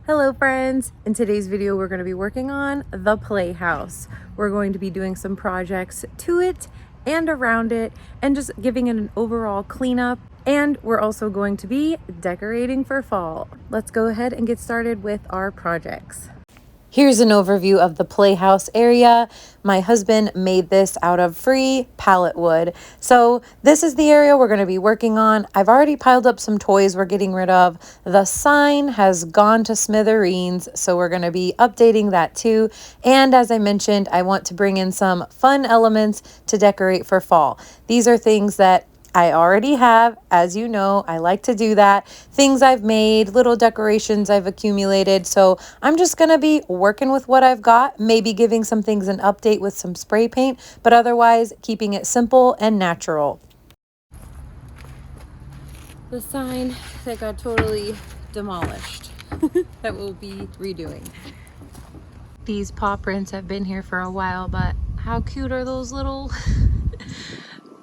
Hello friends! In today's video we're going to be working on the Playhouse. We're going to be doing some projects to it and around it and just giving it an overall cleanup, and we're also going to be decorating for fall. Let's go ahead and get started with our projects. Here's an overview of the Playhouse area. My husband made this out of free pallet wood. So this is the area we're going to be working on. I've already piled up some toys we're getting rid of. The sign has gone to smithereens, so we're going to be updating that too. And as I mentioned, I want to bring in some fun elements to decorate for fall. These are things that I already have, as you know, I like to do that. Things I've made, little decorations I've accumulated. So I'm just gonna be working with what I've got, maybe giving some things an update with some spray paint, but otherwise keeping it simple and natural. The sign that got totally demolished that we'll be redoing. These paw prints have been here for a while, but how cute are those little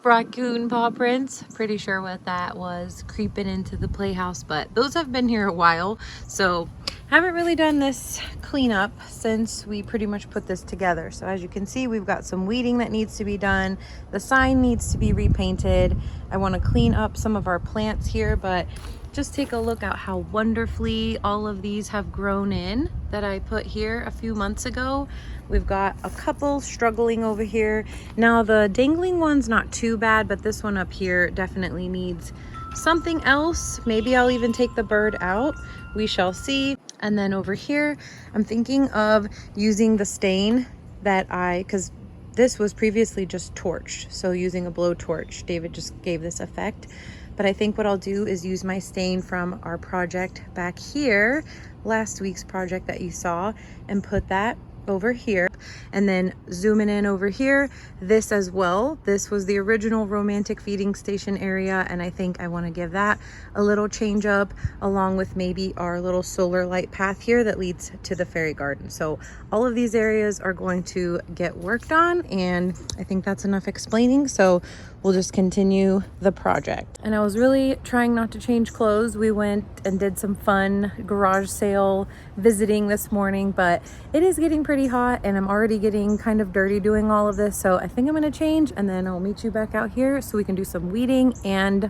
raccoon paw prints? Pretty sure what that was creeping into the Playhouse, but those have been here a while, so haven't really done this cleanup since we pretty much put this together. So as you can see, we've got some weeding that needs to be done. The sign needs to be repainted. I want to clean up some of our plants here, but just take a look at how wonderfully all of these have grown in that I put here a few months ago. We've got a couple struggling over here. Now the dangling one's not too bad, but this one up here definitely needs something else. Maybe I'll even take the bird out. We shall see. And then over here, I'm thinking of using the stain that because this was previously just torched. So using a blowtorch, David just gave this effect. But I think what I'll do is use my stain from our project back here, last week's project that you saw, and put that over here, and then zooming in over here, this as well. This was the original romantic feeding station area, and I think I want to give that a little change up, along with maybe our little solar light path here that leads to the fairy garden. So all of these areas are going to get worked on, and I think that's enough explaining, so we'll just continue the project. And I was really trying not to change clothes. We went and did some fun garage sale visiting this morning, but it is getting pretty hot and I'm already getting kind of dirty doing all of this. So I think I'm gonna change, and then I'll meet you back out here so we can do some weeding and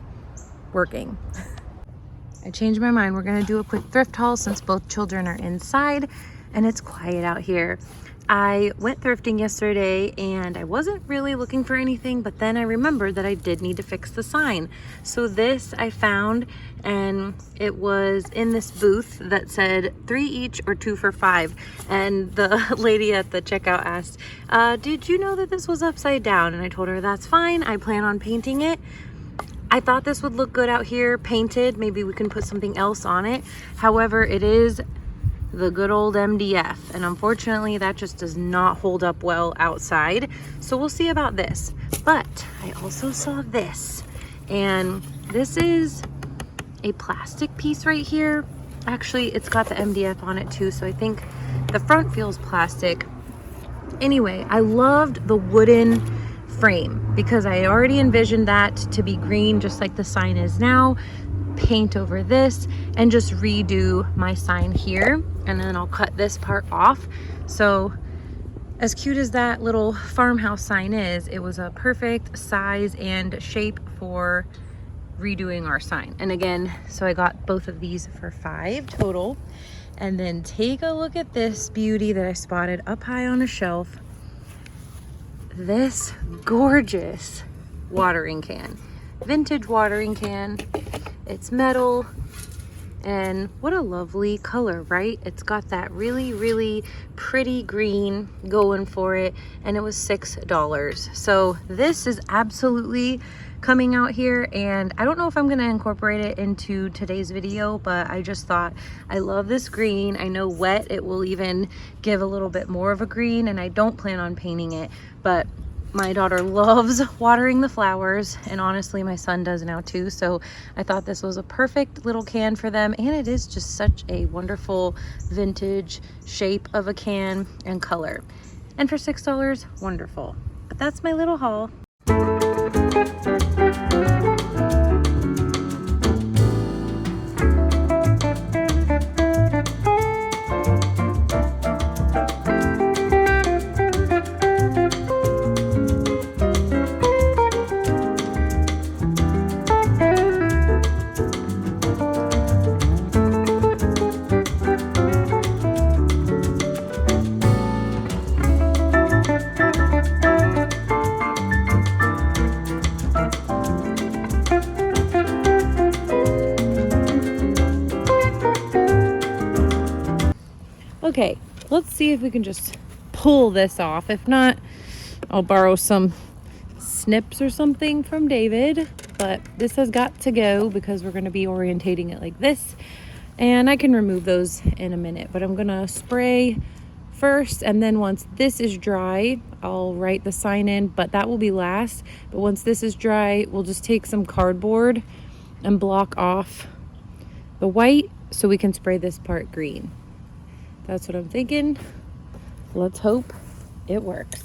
working. I changed my mind. We're gonna do a quick thrift haul since both children are inside and it's quiet out here. I went thrifting yesterday and I wasn't really looking for anything, but then I remembered that I did need to fix the sign. So this I found, and it was in this booth that said 3 each or 2 for $5. And the lady at the checkout asked, did you know that this was upside down? And I told her that's fine. I plan on painting it. I thought this would look good out here painted. Maybe we can put something else on it. However, it is the good old MDF, and unfortunately that just does not hold up well outside, so we'll see about this. But I also saw this, and this is a plastic piece right here. Actually, it's got the MDF on it too, so I think the front feels plastic. Anyway, I loved the wooden frame because I already envisioned that to be green just like the sign is now. Paint over this and just redo my sign here, and then I'll cut this part off. So as cute as that little farmhouse sign is, it was a perfect size and shape for redoing our sign. And again, so I got both of these for $5 total. And then take a look at this beauty that I spotted up high on a shelf. This gorgeous watering can, vintage watering can. It's metal, and what a lovely color, right? It's got that really, really pretty green going for it, and it was $6. So this is absolutely coming out here, and I don't know if I'm gonna incorporate it into today's video, but I just thought I love this green. I know wet, it will even give a little bit more of a green, and I don't plan on painting it, but my daughter loves watering the flowers, and honestly my son does now too, so I thought this was a perfect little can for them, and it is just such a wonderful vintage shape of a can and color, and for $6, wonderful. But that's my little haul. Okay, let's see if we can just pull this off. If not, I'll borrow some snips or something from David, but this has got to go because we're going to be orientating it like this, and I can remove those in a minute. But I'm gonna spray first, and then once this is dry, I'll write the sign in, but that will be last. But once this is dry, we'll just take some cardboard and block off the white so we can spray this part green. That's what I'm thinking. Let's hope it works.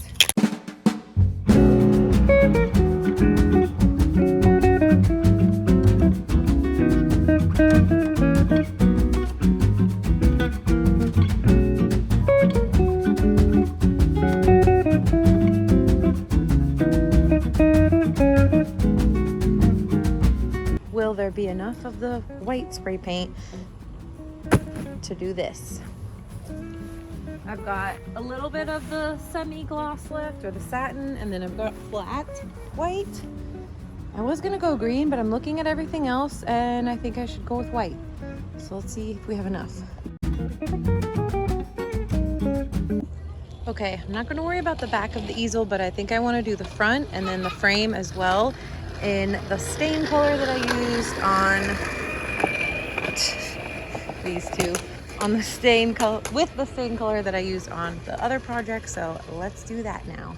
Will there be enough of the white spray paint to do this? I've got a little bit of the semi-gloss left, or the satin, and then I've got flat white. I was gonna go green, but I'm looking at everything else and I think I should go with white. So let's see if we have enough. Okay, I'm not gonna worry about the back of the easel, but I think I wanna do the front and then the frame as well in the stain color that I used on these two. On the stain color, with the stain color that I used on the other project. So let's do that now.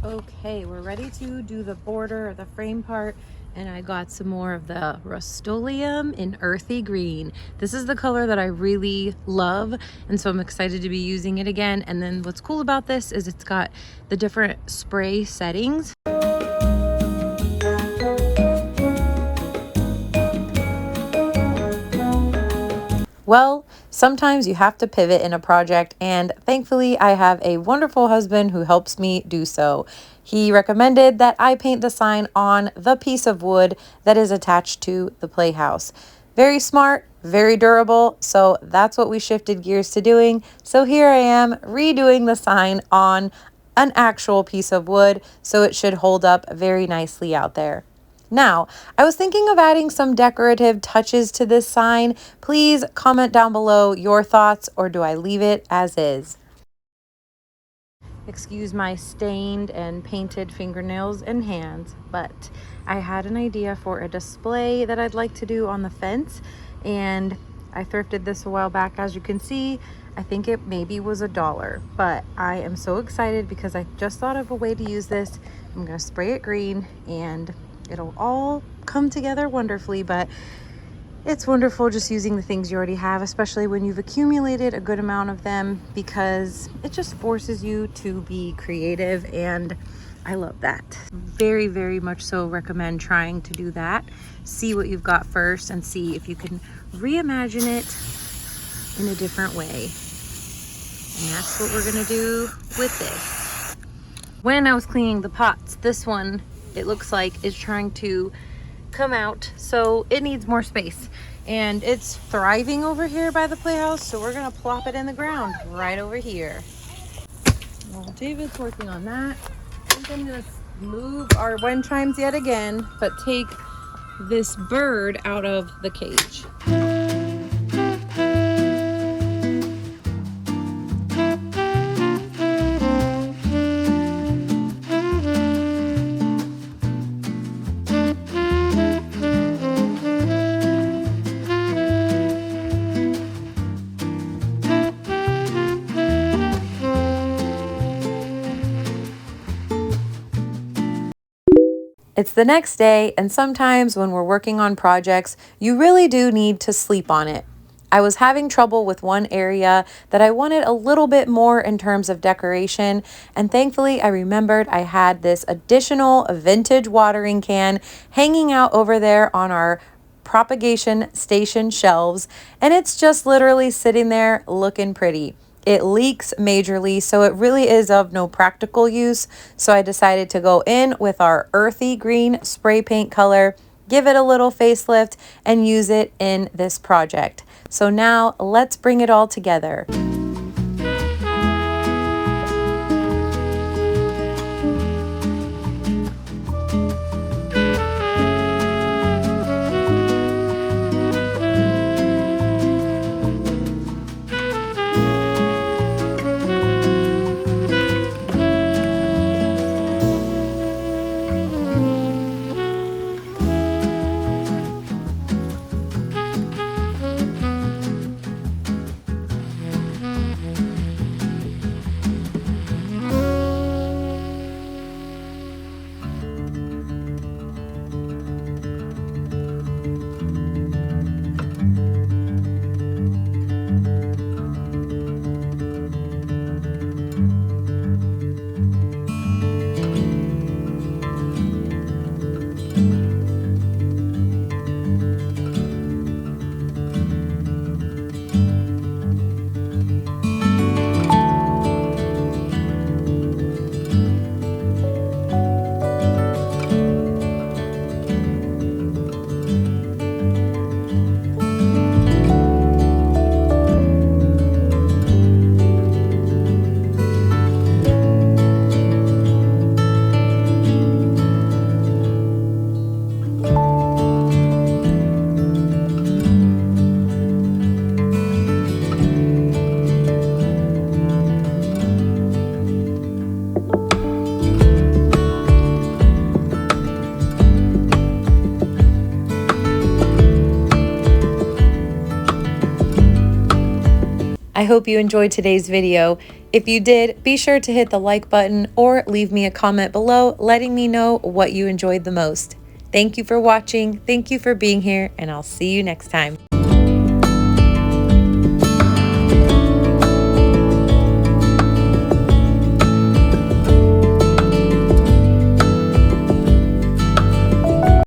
Okay, we're ready to do the border or the frame part, and I got some more of the Rust-Oleum in earthy green. This is the color that I really love, and so I'm excited to be using it again. And then what's cool about this is it's got the different spray settings. Well, sometimes you have to pivot in a project, and thankfully I have a wonderful husband who helps me do so. He recommended that I paint the sign on the piece of wood that is attached to the Playhouse. Very smart, very durable, so that's what we shifted gears to doing. So here I am redoing the sign on an actual piece of wood, so it should hold up very nicely out there. Now, I was thinking of adding some decorative touches to this sign. Please comment down below your thoughts, or do I leave it as is? Excuse my stained and painted fingernails and hands, but I had an idea for a display that I'd like to do on the fence, and I thrifted this a while back. As you can see, I think it maybe was $1, but I am so excited because I just thought of a way to use this. I'm gonna spray it green and it'll all come together wonderfully. But it's wonderful just using the things you already have, especially when you've accumulated a good amount of them, because it just forces you to be creative, and I love that. Very, very much so recommend trying to do that. See what you've got first and see if you can reimagine it in a different way. And that's what we're gonna do with this. When I was cleaning the pots, this one, it looks like, is trying to come out, so it needs more space, and it's thriving over here by the Playhouse, so we're gonna plop it in the ground right over here. Well, David's working on that. I'm gonna move our wind chimes yet again, but take this bird out of the cage. It's the next day, and sometimes when we're working on projects, you really do need to sleep on it. I was having trouble with one area that I wanted a little bit more in terms of decoration, and thankfully I remembered I had this additional vintage watering can hanging out over there on our propagation station shelves, and it's just literally sitting there looking pretty. It leaks majorly, so it really is of no practical use. So I decided to go in with our earthy green spray paint color, give it a little facelift, and use it in this project. So now let's bring it all together. I hope you enjoyed today's video. If you did, be sure to hit the like button or leave me a comment below letting me know what you enjoyed the most. Thank you for watching, thank you for being here, and I'll see you next time.